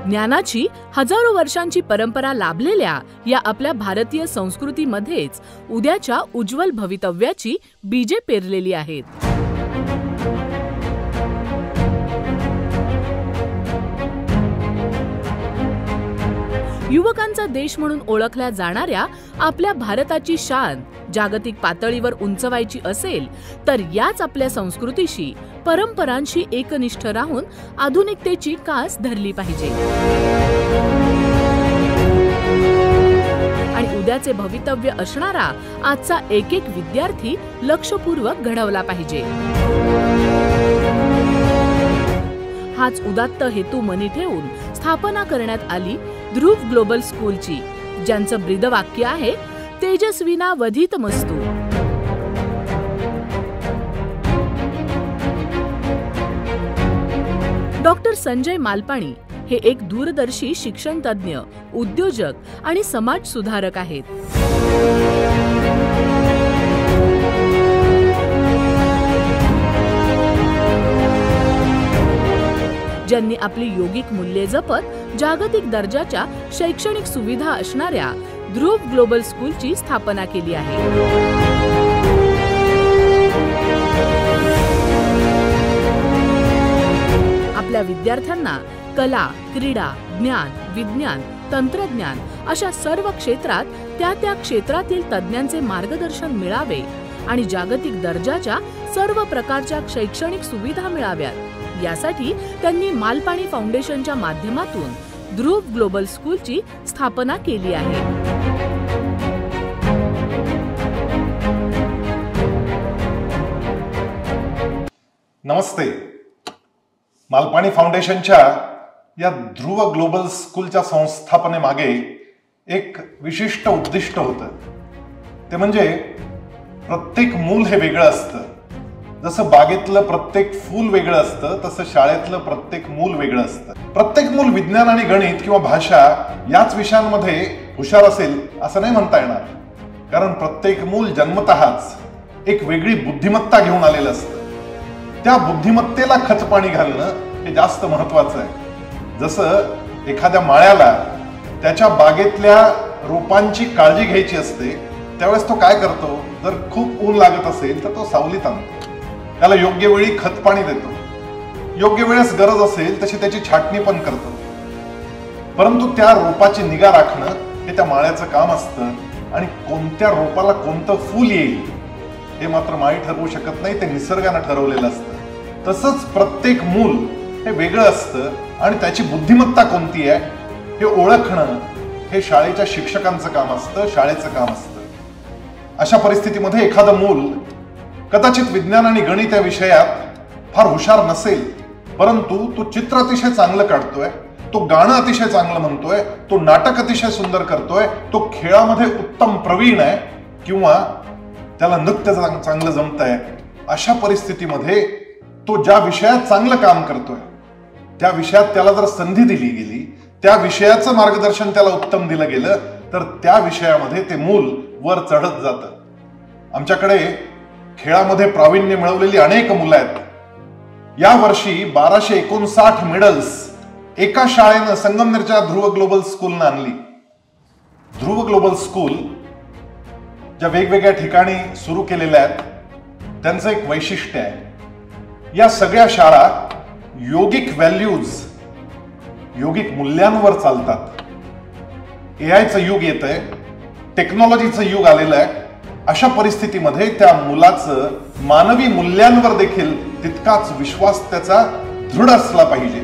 ज्ञानाची हजारो वर्षांची परंपरा लाभलेल्या या आपल्या भारतीय संस्कृतीमध्येच उद्याच्या उज्ज्वल भवितव्याची बीजे पेरलेली आहेत. युवकांचा देश म्हणून ओळखल्या जाणाऱ्या आपल्या भारताची शान जागतिक पातळीवर उंचवायची असेल तर याच आपल्या संस्कृतीशी, परंपरांशी एकनिष्ठ राहून आधुनिकतेची कास धरली पाहिजे आणि उद्याचे भवितव्य असणारा आजचा एक एक विद्यार्थी लक्षपूर्वक घडवला पाहिजे. हाच उदात्त हेतू मनी ठेवून स्थापना करण्यात आली ध्रुव ग्लोबल स्कूलची, ज्यांचं ब्रीदवाक्य आहे तेजस्विना वधितमस्तु. डॉक्टर संजय मालपाणी हे एक दूरदर्शी शिक्षण तज्ञ, उद्योजक आणि समाज सुधारक आहेत. ज्यांनी आपली योगिक मूल्ये जपत जागतिक दर्जाच्या शैक्षणिक सुविधा असणाऱ्या ध्रुव ग्लोबल स्कूलची स्थापना केली आहे. आपल्या विद्यार्थ्यांना कला, क्रीडा, ज्ञान, विज्ञान, तंत्रज्ञान अशा सर्व क्षेत्रात त्या क्षेत्रातील तज्ञांचे मार्गदर्शन मिळावे आणि जागतिक दर्जाच्या सर्व प्रकारच्या शैक्षणिक सुविधा मिळाव्यात, यासाठी त्यांनी मालपाणी फाउंडेशनच्या माध्यमातून ध्रुव ग्लोबल स्कूलची स्थापना केली आहे. नमस्ते. मालपाणी फाउंडेशनच्या या ध्रुव ग्लोबल स्कूलच्या संस्थापनेमागे एक विशिष्ट उद्दिष्ट होतं. ते म्हणजे प्रत्येक मूल हे वेगळं असतं. जसं बागेतलं प्रत्येक फूल वेगळं असतं तसं शाळेतलं प्रत्येक मूल वेगळं असतं. प्रत्येक मूल विज्ञान आणि गणित किंवा भाषा याच विषयांमध्ये हुशार असेल असं नाही म्हणता येणार, कारण प्रत्येक मूल जन्मतःच एक वेगळी बुद्धिमत्ता घेऊन आलेलं असतं. त्या बुद्धिमत्तेला खतपाणी घालणं हे जास्त महत्वाचं आहे. जसं एखाद्या माळ्याला त्याच्या बागेतल्या रोपांची काळजी घ्यायची असते, त्यावेळेस तो काय करतो, जर खूप ऊन लागत असेल तर तो सावलीत आणतो, त्याला योग्य वेळी खत पाणी देतो, योग्य वेळेस गरज असेल तशी त्याची छाटणी पण करतो. परंतु त्या रोपाची निगा राखणं हे त्या माळ्याचं काम असतं आणि कोणत्या रोपाला कोणतं फूल येईल हे मात्र माळी ठरवू शकत नाही, ते निसर्गानं ठरवलेलं असतं. तसंच प्रत्येक मूल हे वेगळं असतं आणि त्याची बुद्धिमत्ता कोणती आहे हे ओळखणं हे शाळेच्या शिक्षकांचं काम असतं, शाळेचं काम असतं. अशा परिस्थितीमध्ये एखादं मूल कदाचित विज्ञान आणि गणित या विषयात फार हुशार नसेल, परंतु तो चित्र अतिशय चांगलं काढतोय, तो गाणं अतिशय चांगलं म्हणतोय, तो नाटक अतिशय सुंदर करतोय, तो खेळामध्ये उत्तम प्रवीण आहे किंवा त्याला नृत्य चांगलं जमतंय, अशा परिस्थितीमध्ये तो ज्या विषयात चांगलं काम करतोय त्या विषयात त्याला जर संधी दिली गेली, त्या विषयाचं मार्गदर्शन त्याला उत्तम दिलं गेलं तर त्या विषयामध्ये ते मूल वर चढत जातं. आमच्याकडे खेळामध्ये प्रावीण्य मिळवलेली अनेक मुलं आहेत. या वर्षी 1259 मेडल्स एका शाळेनं संगमनेरच्या ध्रुव ग्लोबल स्कूलनं आणली. ध्रुव ग्लोबल स्कूल ज्या वेगवेगळ्या ठिकाणी सुरू केलेल्या आहेत त्यांचं एक वैशिष्ट्य आहे, या सगळ्या शाळा योगिक व्हॅल्यूज, योगिक मूल्यांवर चालतात. एआयचं युग येतंय, टेक्नॉलॉजीचं युग आलेलं आहे. अशा परिस्थितीमध्ये त्या मुलाचं मानवी मूल्यांवर देखील तितकाच विश्वास त्याचा दृढ असला पाहिजे,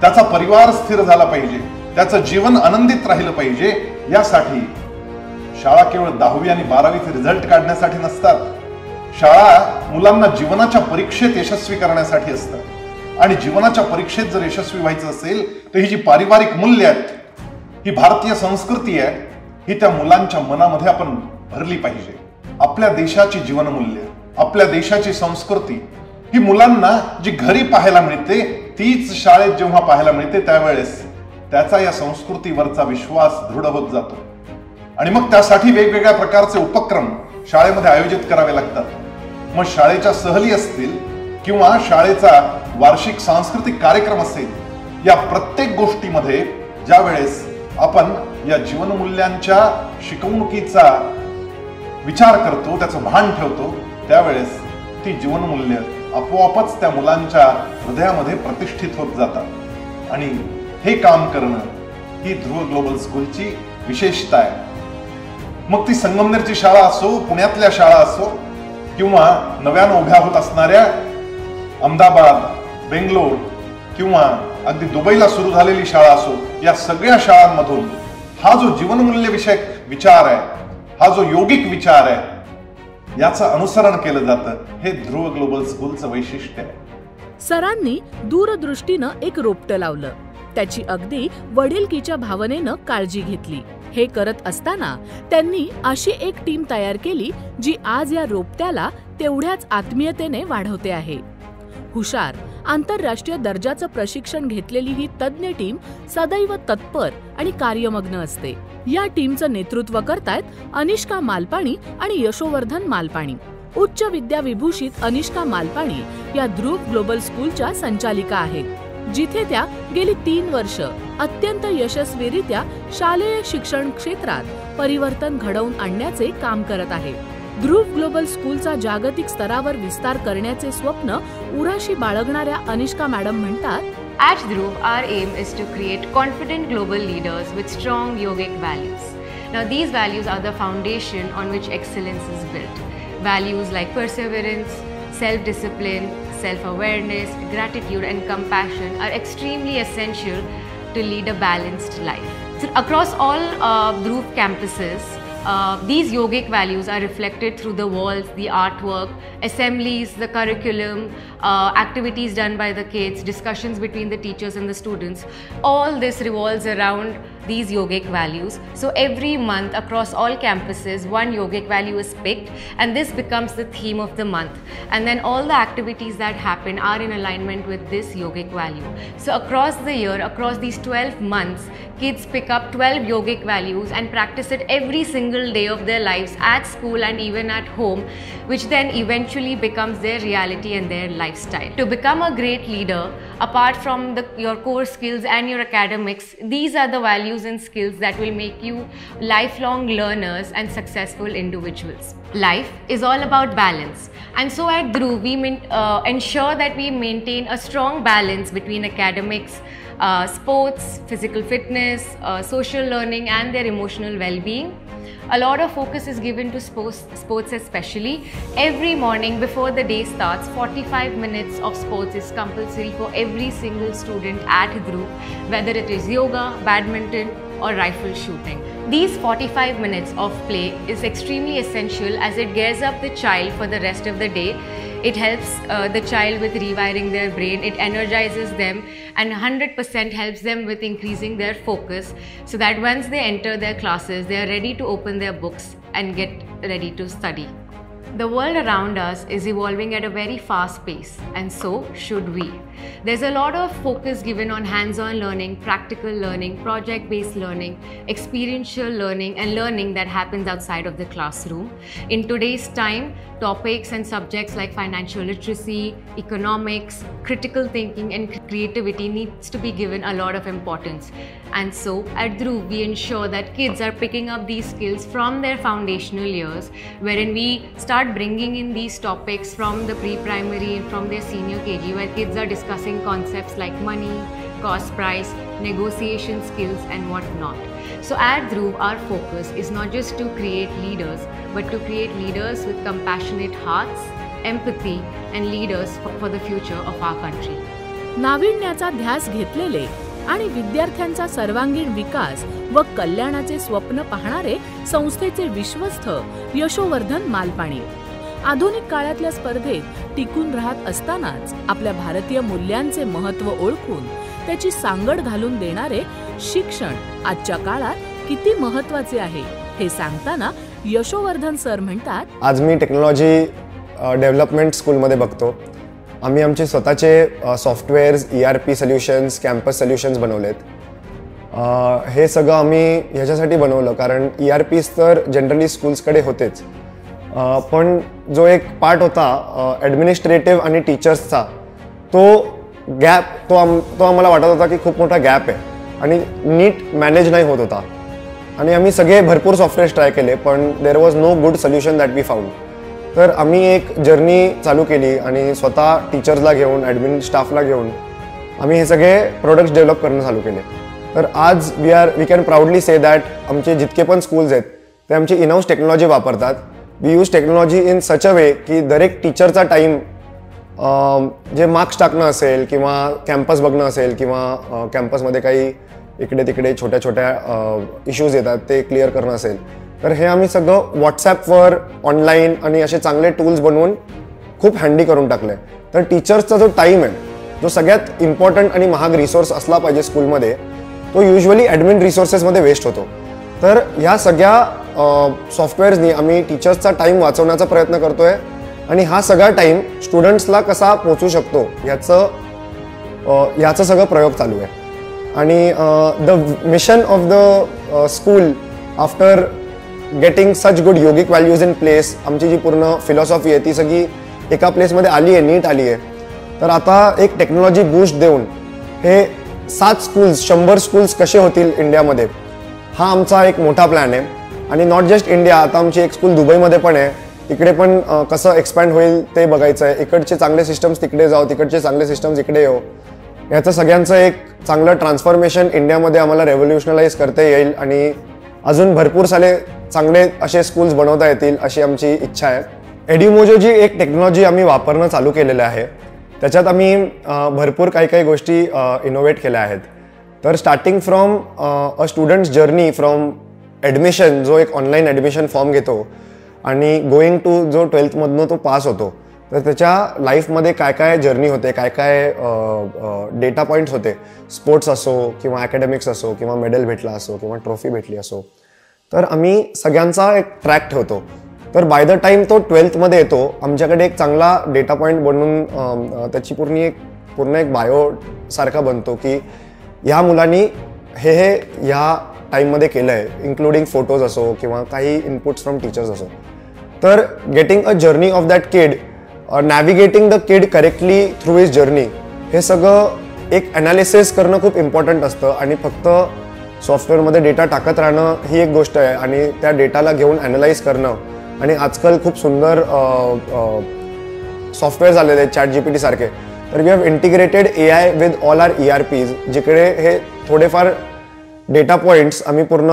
त्याचा परिवार स्थिर झाला पाहिजे, त्याचं जीवन आनंदित राहिलं पाहिजे. यासाठी शाळा केवळ 10वी आणि 12वीचे रिझल्ट काढण्यासाठी नसतात. शाळा मुलांना जीवनाच्या परीक्षेत यशस्वी करण्यासाठी असतात आणि जीवनाच्या परीक्षेत जर यशस्वी व्हायचं असेल तर ही जी पारिवारिक मूल्य आहेत, ही भारतीय संस्कृती आहे, ही त्या मुलांच्या मनामध्ये आपण भरली पाहिजे. आपल्या देशाची जीवनमूल्य, आपल्या देशाची संस्कृती ही मुलांना जी घरी पाहायला मिळते तीच शाळेत जेव्हा पाहायला मिळते त्यावेळेस त्याचा या संस्कृतीवरचा विश्वास दृढ होत जातो. आणि मग त्यासाठी वेगवेगळ्या प्रकारचे उपक्रम शाळेमध्ये आयोजित करावे लागतात. मग शाळेच्या सहली असतील किंवा शाळेचा वार्षिक सांस्कृतिक कार्यक्रम असेल या प्रत्येक गोष्टीमध्ये ज्या वेळेस आपण या जीवनमूल्यांच्या शिकवणुकीचा विचार करतो, त्याचं भान ठेवतो, त्यावेळेस ती जीवनमूल्य आपोआपच त्या मुलांच्या हृदयामध्ये प्रतिष्ठित होत जातात. आणि हे काम करणं ही ध्रुव ग्लोबल स्कूलची विशेषता आहे. मग ती संगमनेरची शाळा असो, पुण्यातल्या शाळा असो, किंवा नव्यानं उभ्या होत असणाऱ्या अहमदाबाद, बेंगलोर किंवा अगदी दुबईला सुरू झालेली शाळा असो, या सगळ्या शाळांमधून हा जो जीवनमूल्य विषयक विचार आहे, हा जो योगिक विचार आहे, याचं अनुसरण केलं जातं. हे ध्रुव ग्लोबल स्कूलचं वैशिष्ट्य आहे. सरांनी दूरदृष्टीनं एक रोपटं लावलं. त्याची अगदी वडिलकीच्या भावनेनं काळजी घेतली. हे करत असताना त्यांनी अशी एक टीम तयार केली जी आज या रोपट्याला तेवढ्याच आत्मीयतेने वाढवते आहे. हुशार, आंतरराष्ट्रीय दर्जाचं प्रशिक्षण घेतलेली ही तज्ज्ञ टीम सदैव तत्पर आणि कार्यमग्न असते. या टीमचं नेतृत्व करतायत अनिष्का मालपाणी आणि यशोवर्धन मालपाणी. उच्च विद्याविभूषित अनिष्का मालपाणी या ध्रुव ग्लोबल स्कूलच्या संचालिका आहेत, जिथे त्या गेली 3 वर्ष अत्यंत यशस्वीरित्या शालेय शिक्षण क्षेत्रात परिवर्तन घडवून आणण्याचे काम करत आहेत. ध्रुव ग्लोबल स्कूलचा जागतिक स्तरावर विस्तार करण्याचे स्वप्न उराशी बाळगणाऱ्या अनिष्का मॅडम म्हणतात, At Dhruv, our aim is to create confident global leaders with strong yogic values. Now, these values are the foundation on which excellence is built. Values like perseverance, self-discipline, self-awareness, gratitude, and compassion are extremely essential to lead a balanced life. So, across all Dhruv campuses, these yogic values are reflected through the walls, the artwork, assemblies, the curriculum, activities done by the kids, discussions between the teachers and the students. All this revolves around these yogic values. So every month across all campuses, one yogic value is picked, and this becomes the theme of the month. And then all the activities that happen are in alignment with this yogic value. So across the year, across these 12 months, kids pick up 12 yogic values and practice it every single day of their lives at school and even at home, which then eventually becomes their reality and their lifestyle. To become a great leader, apart from your core skills and your academics, these are the values and skills that will make you lifelong learners and successful individuals. Life is all about balance, and so at Dhruv we ensure that we maintain a strong balance between academics, sports, physical fitness, social learning, and their emotional well-being. A lot of focus is given to sports especially. Every morning before the day starts, 45 minutes of sports is compulsory for every single student at Dhruv, whether it is yoga, badminton, or rifle shooting. These 45 minutes of play is extremely essential as it gears up the child for the rest of the day. It helps the child with rewiring their brain, it energizes them, and 100% helps them with increasing their focus so that once they enter their classes, they are ready to open their books and get ready to study. The world around us is evolving at a very fast pace, and so should we. There's a lot of focus given on hands-on learning, practical learning, project-based learning, experiential learning, and learning that happens outside of the classroom. In today's time, topics and subjects like financial literacy, economics, critical thinking, and creativity needs to be given a lot of importance. And so at Dhruv, we ensure that kids are picking up these skills from their foundational years, wherein we start bringing in these topics from the pre-primary and from their senior KG, where kids are discussing concepts like money, cost price, negotiation skills, and whatnot. So at Dhruv, our focus is not just to create leaders, but to create leaders with compassionate hearts, empathy, and leaders for the future of our country. नाविन्याचा ध्यास घेतलेले आणि विद्यार्थ्यांचा सर्वांगीण विकास व कल्याणाचे स्वप्न पाहणारे संस्थेचे विश्वस्त यशोवर्धन मालपाणी. आधुनिक काळातल्या स्पर्धेत टिकून राहत असतानाच आपल्या भारतीय मूल्यांचे महत्त्व ओळखून त्याची सांगड घालून देणारे शिक्षण आजच्या काळात किती महत्त्वाचे आहे हे सांगताना यशोवर्धन सर म्हणतात, आज मी टेक्नॉलॉजी डेव्हलपमेंट स्कूलमध्ये बघतो. आम्ही आमचे स्वतःचे softwares, ERP solutions, campus solutions बनवलेत. हे सगळं आम्ही ह्याच्यासाठी बनवलं कारण ERPs तर जनरली स्कूल्सकडे होतेच, पण जो एक पार्ट होता ॲडमिनिस्ट्रेटिव्ह आणि टीचर्सचा, तो गॅप तो आम्हाला वाटत होता की खूप मोठा गॅप आहे आणि नीट मॅनेज नाही होत होता. आणि आम्ही सगळे भरपूर सॉफ्टवेअर्स ट्राय केले, पण there was no good solution that we found. तर आम्ही एक जर्नी चालू केली आणि स्वतः टीचर्सला घेऊन, ॲडमिन स्टाफला घेऊन आम्ही हे सगळे प्रोडक्ट्स डेव्हलप करणं चालू केले. तर आज we can proudly say that आमचे जितके पण स्कूल्स आहेत ते आमची इनहाऊस टेक्नॉलॉजी वापरतात. We use technology in such a way की दरेक टीचरचा टाईम जे मार्क्स टाकणं असेल किंवा कॅम्पस बघणं असेल किंवा कॅम्पसमध्ये काही इकडे तिकडे छोट्या छोट्या इश्यूज येतात ते क्लिअर करणं असेल, तर हे आम्ही सगळं व्हॉट्सॲपवर ऑनलाईन आणि असे चांगले टूल्स बनवून खूप हँडी करून टाकले. तर टीचर्सचा जो टाईम आहे, जो सगळ्यात इम्पॉर्टंट आणि महाग रिसोर्स असला पाहिजे स्कूलमध्ये, तो युजली ॲडमिन रिसोर्सेसमध्ये वेस्ट होतो. तर ह्या सगळ्या सॉफ्टवेअर्सनी आम्ही टीचर्सचा टाईम वाचवण्याचा प्रयत्न करतोय आणि हा सगळा टाईम स्टुडंट्सला कसा पोचू शकतो याचं सगळं प्रयोग चालू आहे. आणि the mission of the school after getting such good yogic values in place, आमची जी पूर्ण फिलॉसॉफी आहे ती सगळी एका प्लेसमध्ये आली आहे, नीट आली आहे. तर आता एक टेक्नॉलॉजी बूस्ट देऊन हे 7 स्कूल्स 100 स्कूल्स कसे होतील इंडियामध्ये, हा आमचा एक मोठा प्लॅन आहे. आणि नॉट जस्ट इंडिया, आता आमची एक स्कूल दुबईमध्ये पण आहे, इकडे पण कसं एक्सपॅन्ड होईल ते बघायचं आहे. इकडचे चांगले सिस्टम्स तिकडे जाऊ, तिकडचे चांगले सिस्टम्स इकडे येऊ, याचं सगळ्यांचं एक चांगलं ट्रान्सफॉर्मेशन इंडियामध्ये आम्हाला रेव्होल्युशनलाइज करता येईल आणि अजून भरपूर सारे चांगले असे स्कूल्स बनवता येतील अशी आमची इच्छा आहे. एड्युमोजो जी एक टेक्नॉलॉजी आम्ही वापरणं चालू केलेलं आहे, त्याच्यात आम्ही भरपूर काही गोष्टी इनोव्हेट केल्या आहेत. तर starting from a students journey from admission, जो एक ऑनलाईन ॲडमिशन फॉर्म घेतो आणि गोईंग टू जो 12thमधनं तो पास होतो, तर त्याच्या लाईफमध्ये काय जर्नी होते, काय डेटा पॉईंट्स होते, स्पोर्ट्स असो किंवा ॲकॅडमिक्स असो किंवा मेडल भेटला असो किंवा ट्रॉफी भेटली असो, तर आम्ही सगळ्यांचा एक ट्रॅक ठेवतो. तर बाय द टाईम तो 12thमध्ये येतो, आमच्याकडे एक चांगला डेटा पॉईंट बनवून त्याची पूर्ण एक बायो सारखा बनतो की ह्या मुलांनी हे ह्या टाईममध्ये केलं आहे, इन्क्लुडिंग फोटोज असो किंवा काही इनपुट्स फ्रॉम टीचर्स असो. तर getting a journey of that kid, navigating the kid correctly through his journey, हे सगळं एक ॲनालिसिस करणं खूप इम्पॉर्टंट असतं. आणि फक्त सॉफ्टवेअरमध्ये डेटा टाकत राहणं ही एक गोष्ट आहे आणि त्या डेटाला घेऊन ॲनालाइज करणं. आणि आजकाल खूप सुंदर सॉफ्टवेअर झालेले आहेत ChatGPT सारखे. तर we have integrated AI with all our ERPs, जिकडे हे थोडेफार डेटा पॉईंट्स आम्ही पूर्ण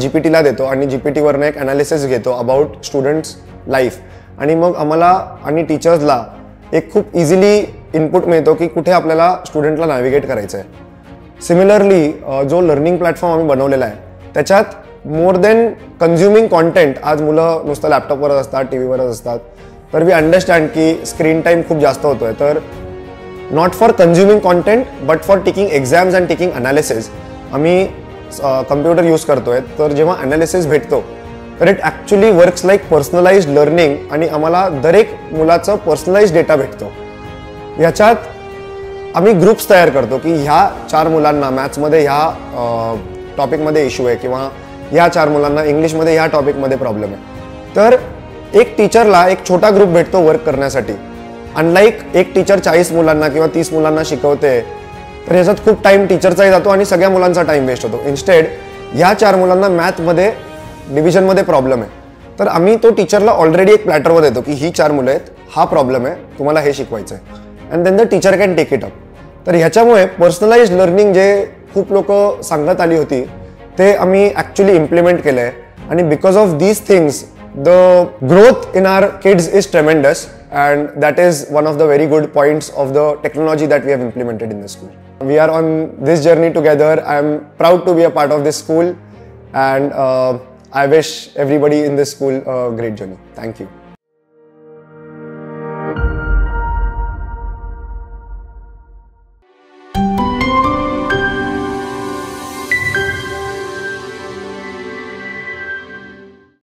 GPT ला देतो आणि GPTवरनं एक ॲनालिसिस घेतो अबाउट स्टुडंट्स लाईफ. आणि मग आम्हाला आणि टीचर्सला एक खूप इझिली इनपुट मिळतो की कुठे आपल्याला स्टुडंटला नॅव्हिगेट करायचं आहे. सिमिलरली जो लर्निंग प्लॅटफॉर्म आम्ही बनवलेला आहे त्याच्यात मोर देन कन्झ्युमिंग कॉन्टेंट, आज मुलं नुसतं लॅपटॉपवरच असतात, TV वरच असतात, तर वी अंडरस्टँड की स्क्रीन टाईम खूप जास्त होतोय. तर not for consuming content but for taking exams and taking analysis आम्ही कम्प्युटर यूज करतोय. तर जेव्हा अनालिसिस भेटतो तर it actually works like personalised learning आणि आम्हाला दरेक मुलाचं पर्सनलाइज्ड डेटा भेटतो. याच्यात आम्ही ग्रुप्स तयार करतो की ह्या 4 मुलांना मॅथ्समध्ये ह्या टॉपिकमध्ये इश्यू आहे किंवा या 4 मुलांना इंग्लिशमध्ये ह्या टॉपिकमध्ये प्रॉब्लेम आहे. तर एक टीचरला एक छोटा ग्रुप भेटतो वर्क करण्यासाठी. अनलाईक एक टीचर 40 मुलांना किंवा 30 मुलांना शिकवते, तर ह्याच्यात खूप टाईम टीचरचाही जातो आणि सगळ्या मुलांचा टाईम वेस्ट होतो. इन्स्टेड ह्या 4 मुलांना मॅथमध्ये डिव्हिजनमध्ये प्रॉब्लेम आहे, तर आम्ही तो टीचरला ऑलरेडी एक प्लॅटरवर देतो की ही 4 मुलं आहेत, हा प्रॉब्लेम आहे, तुम्हाला हे शिकवायचं आहे, and then the teacher can take it up. तर ह्याच्यामुळे पर्सनलाइज्ड लर्निंग जे खूप लोक सांगत आली होती ते आम्ही ॲक्च्युली इम्प्लिमेंट केलं आहे. आणि because of these things the growth in our kids is tremendous and that is one of the very good points of the technology that we have implemented in the school. We are on this journey together. I am proud to be a part of this school and I wish everybody in this school a great journey. Thank you.